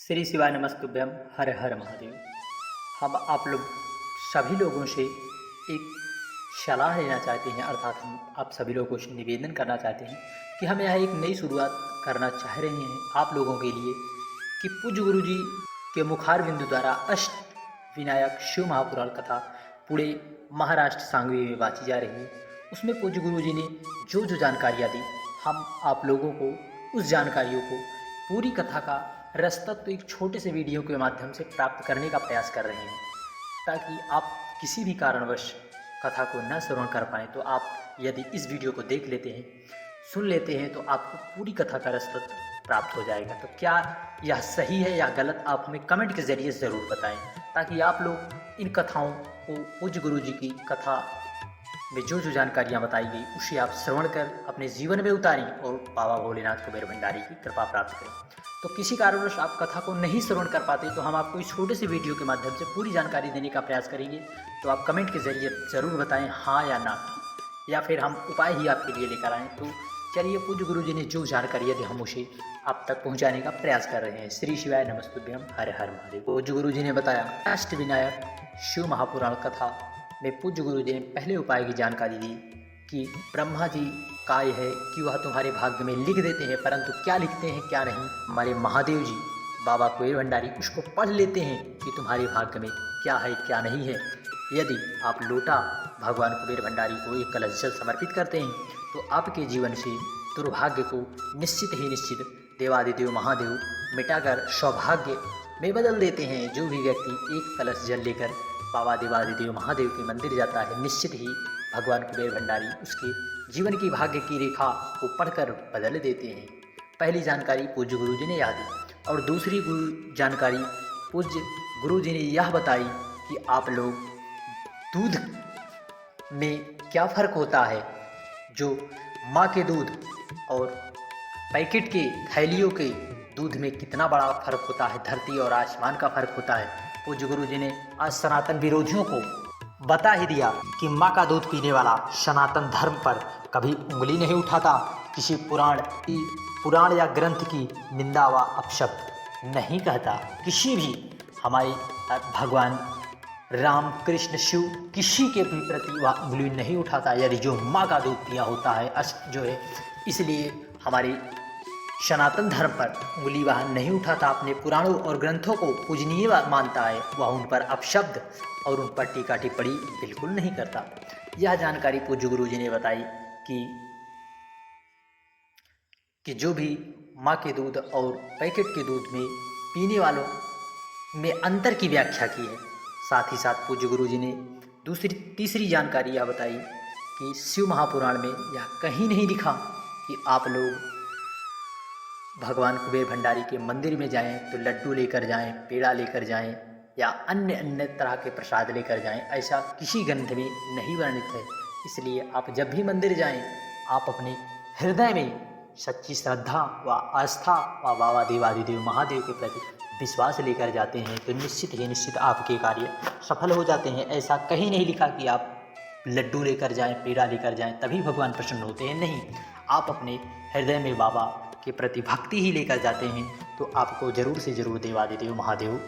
श्री शिवाय नमस्तुभ्यम। हर हर महादेव। हम आप लोग सभी लोगों से एक सलाह लेना चाहते हैं, अर्थात हम आप सभी लोगों से निवेदन करना चाहते हैं कि हम यहाँ एक नई शुरुआत करना चाह रहे हैं आप लोगों के लिए कि पूज्य गुरु जी के मुखार बिंदु द्वारा अष्ट विनायक शिव महापुराण कथा पूरे महाराष्ट्र सांगवी में बाँची जा रही है। उसमें पूज्य गुरु जी ने जो जो जानकारियाँ दी, हम आप लोगों को उस जानकारियों को पूरी कथा का रसतत्व एक छोटे से वीडियो के माध्यम से प्राप्त करने का प्रयास कर रहे हैं, ताकि आप किसी भी कारणवश कथा को न श्रवण कर पाएँ तो आप यदि इस वीडियो को देख लेते हैं, सुन लेते हैं, तो आपको पूरी कथा का रसतत्व प्राप्त हो जाएगा। तो क्या यह सही है या गलत, आप हमें कमेंट के ज़रिए ज़रूर बताएं, ताकि आप लोग इन कथाओं को पूज्य गुरु जी की कथा में जो जो जानकारियाँ बताई गई उसे आप श्रवण कर अपने जीवन में उतारें और बाबा भोलेनाथ कुबेर भंडारी की कृपा प्राप्त करें। तो किसी कारणवश आप कथा को नहीं श्रवण कर पाते तो हम आपको इस छोटे से वीडियो के माध्यम से पूरी जानकारी देने का प्रयास करेंगे। तो आप कमेंट के ज़रिए ज़रूर बताएं हाँ या ना, या फिर हम उपाय ही आपके लिए लेकर आएँ। तो चलिए, पूज्य गुरु जी ने जो जानकारियाँ दी हम उसे आप तक पहुँचाने का प्रयास कर रहे हैं। श्री शिवाय नमस्तुभ्यम। हर हर महादेव। पूज्य गुरु जी ने बताया अष्ट विनायक शिव महापुराण कथा में पूज्य गुरु जी ने पहले उपाय की जानकारी दी कि ब्रह्मा जी काय है कि वह तुम्हारे भाग्य में लिख देते हैं, परंतु क्या लिखते हैं क्या नहीं, हमारे महादेव जी बाबा कुबेर भंडारी उसको पढ़ लेते हैं कि तुम्हारे भाग्य में क्या है क्या नहीं है। यदि आप लोटा भगवान कुबेर भंडारी को एक कलश जल समर्पित करते हैं तो आपके जीवन से दुर्भाग्य को निश्चित ही निश्चित देवादिदेव महादेव मिटाकर सौभाग्य में बदल देते हैं। जो भी व्यक्ति एक कलश जल लेकर बाबा देवादिदेव महादेव के मंदिर जाता है, निश्चित ही भगवान कुबेर भंडारी उसके जीवन की भाग्य की रेखा को पढ़कर बदल देते हैं। पहली जानकारी पूज्य गुरु जी ने याद दी, और दूसरी जानकारी पूज्य गुरु जी ने यह बताई कि आप लोग दूध में क्या फ़र्क होता है, जो माँ के दूध और पैकेट के थैलियों के दूध में कितना बड़ा फ़र्क होता है, धरती और आसमान का फ़र्क होता है। पूज्य गुरु जी ने आज सनातन विरोधियों को बता ही दिया कि माँ का दूध पीने वाला सनातन धर्म पर कभी उंगली नहीं उठाता, किसी पुराण या ग्रंथ की निंदा व अपशब्द नहीं कहता, किसी भी हमारे भगवान राम कृष्ण शिव किसी के भी प्रति वह उंगली नहीं उठाता यदि जो माँ का दूध पिया होता है जो है। इसलिए हमारे सनातन धर्म पर उंगली वह नहीं उठाता, अपने पुराणों और ग्रंथों को पूजनीय मानता है, वह उन पर अपशब्द और उन पर टीका टिप्पणी बिल्कुल नहीं करता। यह जानकारी पूज्य गुरु जी ने बताई कि जो भी माँ के दूध और पैकेट के दूध में पीने वालों में अंतर की व्याख्या की है। साथ ही साथ पूज्य गुरु जी ने तीसरी जानकारी यह बताई कि शिव महापुराण में यह कहीं नहीं लिखा कि आप लोग भगवान कुबेर भंडारी के मंदिर में जाएं तो लड्डू लेकर जाएं, पेड़ा लेकर जाएं या अन्य तरह के प्रसाद लेकर जाएं, ऐसा किसी ग्रंथ में नहीं वर्णित है। इसलिए आप जब भी मंदिर जाएं, आप अपने हृदय में सच्ची श्रद्धा व आस्था व बाबा देवादिदेव महादेव के प्रति विश्वास लेकर जाते हैं तो निश्चित ही निश्चित आपके कार्य सफल हो जाते हैं। ऐसा कहीं नहीं लिखा कि आप लड्डू लेकर जाएं, पेड़ा लेकर जाएं तभी भगवान प्रसन्न होते हैं, नहीं। आप अपने हृदय में बाबा के प्रति भक्ति ही लेकर जाते हैं तो आपको ज़रूर से ज़रूर देवादिदेव महादेव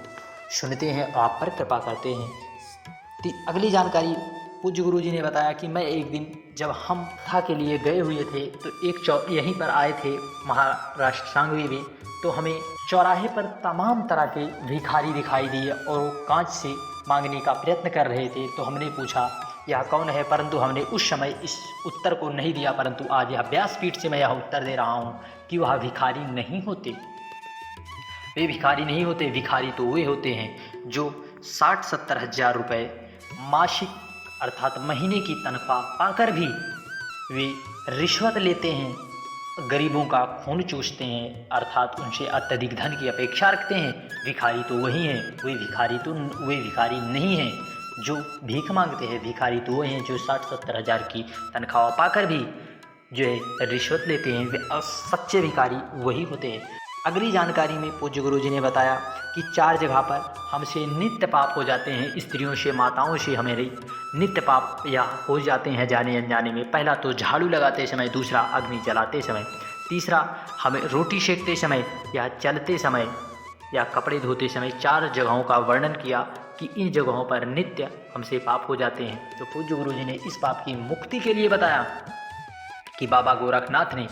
सुनते हैं और आप पर कृपा करते हैं। अगली जानकारी पूज्य गुरु जी ने बताया कि मैं एक दिन जब हम कथा के लिए गए हुए थे तो यहीं पर आए थे महाराष्ट्र सांगवी में, तो हमें चौराहे पर तमाम तरह के भिखारी दिखाई दिए और वो कांच से मांगने का प्रयत्न कर रहे थे। तो हमने पूछा यह कौन है, परंतु हमने उस समय इस उत्तर को नहीं दिया, परंतु आज यह व्यासपीठ से मैं यह उत्तर दे रहा हूँ कि वह भिखारी नहीं होते। वे भिखारी नहीं होते, भिखारी तो वे होते हैं जो 60-70 हज़ार रुपये मासिक अर्थात महीने की तनख्वाह पाकर भी वे रिश्वत लेते हैं, गरीबों का खून चूसते हैं, अर्थात उनसे अत्यधिक धन की अपेक्षा रखते हैं। भिखारी तो वही हैं, वे भिखारी नहीं हैं जो भीख मांगते हैं। भिखारी तो वही हैं जो 60-70 हज़ार की तनख्वाह पाकर भी जो है रिश्वत लेते हैं, वे सच्चे भिखारी वही होते हैं। अगली जानकारी में पूज्य गुरु जी ने बताया कि 4 जगह पर हमसे नित्य पाप हो जाते हैं, स्त्रियों से माताओं से हमारे नित्य पाप या हो जाते हैं जाने अनजाने में। पहला तो झाड़ू लगाते समय, दूसरा अग्नि जलाते समय, तीसरा हमें रोटी सेकते समय या चलते समय या कपड़े धोते समय 4 जगहों का वर्णन किया कि इन जगहों पर नित्य हमसे पाप हो जाते हैं। तो पूज्य गुरु जी ने इस पाप की मुक्ति के लिए बताया कि बाबा गोरखनाथ ने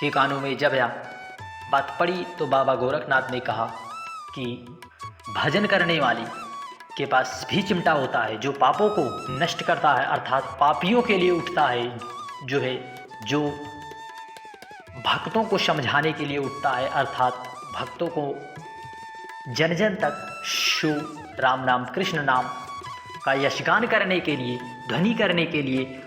के कानों में जब यह बात पड़ी तो बाबा गोरखनाथ ने कहा कि भजन करने वाली के पास भी चिमटा होता है जो पापों को नष्ट करता है, अर्थात पापियों के लिए उठता है, जो भक्तों को समझाने के लिए उठता है, अर्थात भक्तों को जन जन तक शिव राम नाम कृष्ण नाम का यशगान करने के लिए, ध्वनि करने के लिए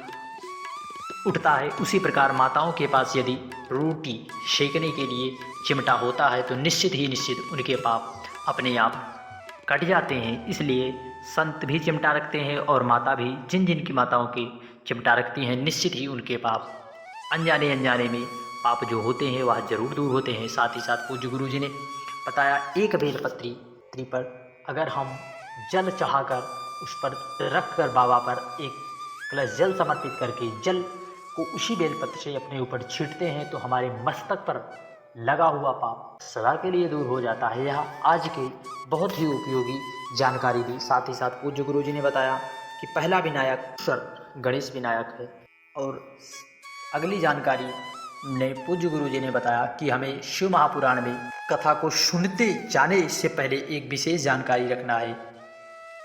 उठता है। उसी प्रकार माताओं के पास यदि रोटी सेकने के लिए चिमटा होता है तो निश्चित ही निश्चित उनके पाप अपने आप कट जाते हैं। इसलिए संत भी चिमटा रखते हैं और माता भी, जिन जिन की माताओं के चिमटा रखती हैं, निश्चित ही उनके पाप अनजाने अनजाने में पाप जो होते हैं वह जरूर दूर होते हैं। साथ ही साथ पूज्य गुरु जी ने बताया एक बेलपत्री पर अगर हम जल चढ़ाकर उस पर रख कर बाबा पर एक कलश जल समर्पित करके जल को उसी बेलपत्र से अपने ऊपर छींटते हैं तो हमारे मस्तक पर लगा हुआ पाप सदा के लिए दूर हो जाता है। यह आज के बहुत ही उपयोगी जानकारी दी। साथ ही साथ पूज्य गुरु जी ने बताया कि पहला विनायक ईश्वर गणेश विनायक है। और अगली जानकारी ने पूज्य गुरु जी ने बताया कि हमें शिव महापुराण में कथा को सुनते जाने से पहले एक विशेष जानकारी रखना है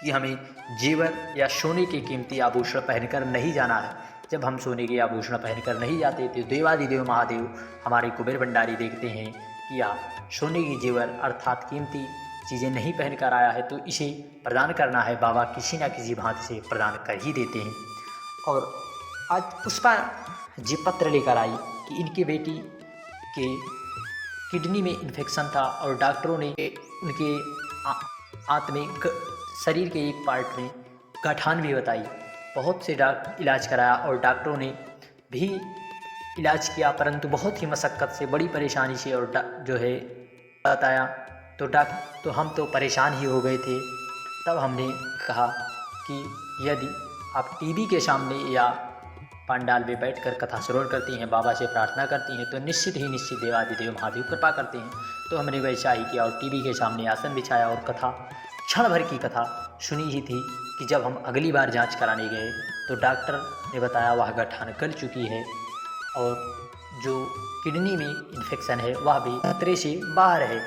कि हमें जेवर या सोने के कीमती आभूषण पहनकर नहीं जाना है। जब हम सोने के आभूषण पहनकर नहीं जाते तो देवादिदेव महादेव हमारे कुबेर भंडारी देखते हैं कि या सोने की जेवर अर्थात कीमती चीज़ें नहीं पहनकर आया है तो इसे प्रदान करना है। बाबा किसी न किसी भांति से प्रदान कर ही देते हैं। और आज पुष्पा जी पत्र लेकर आई कि इनके बेटी के किडनी में इन्फेक्शन था और डॉक्टरों ने उनके आंत में शरीर के एक पार्ट में गठान भी बताई। बहुत से इलाज कराया और डॉक्टरों ने भी इलाज किया, परंतु बहुत ही मशक्क़त से, बड़ी परेशानी से और जो है बताया तो हम तो परेशान ही हो गए थे। तब हमने कहा कि यदि आप टीवी के सामने या पंडाल में बैठकर कथा श्रवण करती हैं, बाबा से प्रार्थना करती हैं तो निश्चित ही निश्चित देवादिदेव महादेव कृपा करते हैं। तो हमने वैसा ही किया और टीवी के सामने आसन बिछाया और कथा क्षण भर की कथा सुनी ही थी कि जब हम अगली बार जांच कराने गए तो डॉक्टर ने बताया वह गठान गल चुकी है और जो किडनी में इन्फेक्शन है वह भी खतरे से बाहर है।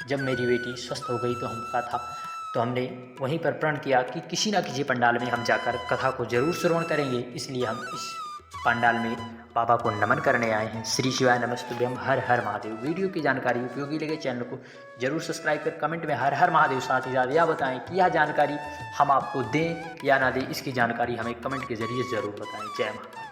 जब मेरी बेटी स्वस्थ हो गई तो हमने वहीं पर प्रण किया कि किसी न किसी पंडाल में हम जाकर कथा को जरूर श्रवण करेंगे। इसलिए हम इस पंडाल में बाबा को नमन करने आए हैं। श्री शिवाय नमस्तुभ्यम, हर हर महादेव। वीडियो की जानकारी उपयोगी लगे चैनल को जरूर सब्सक्राइब कर कमेंट में हर हर महादेव साथ ही साथ यह बताएं कि यह जानकारी हम आपको दें या ना दें, इसकी जानकारी हमें कमेंट के जरिए ज़रूर बताएं। जय महादेव।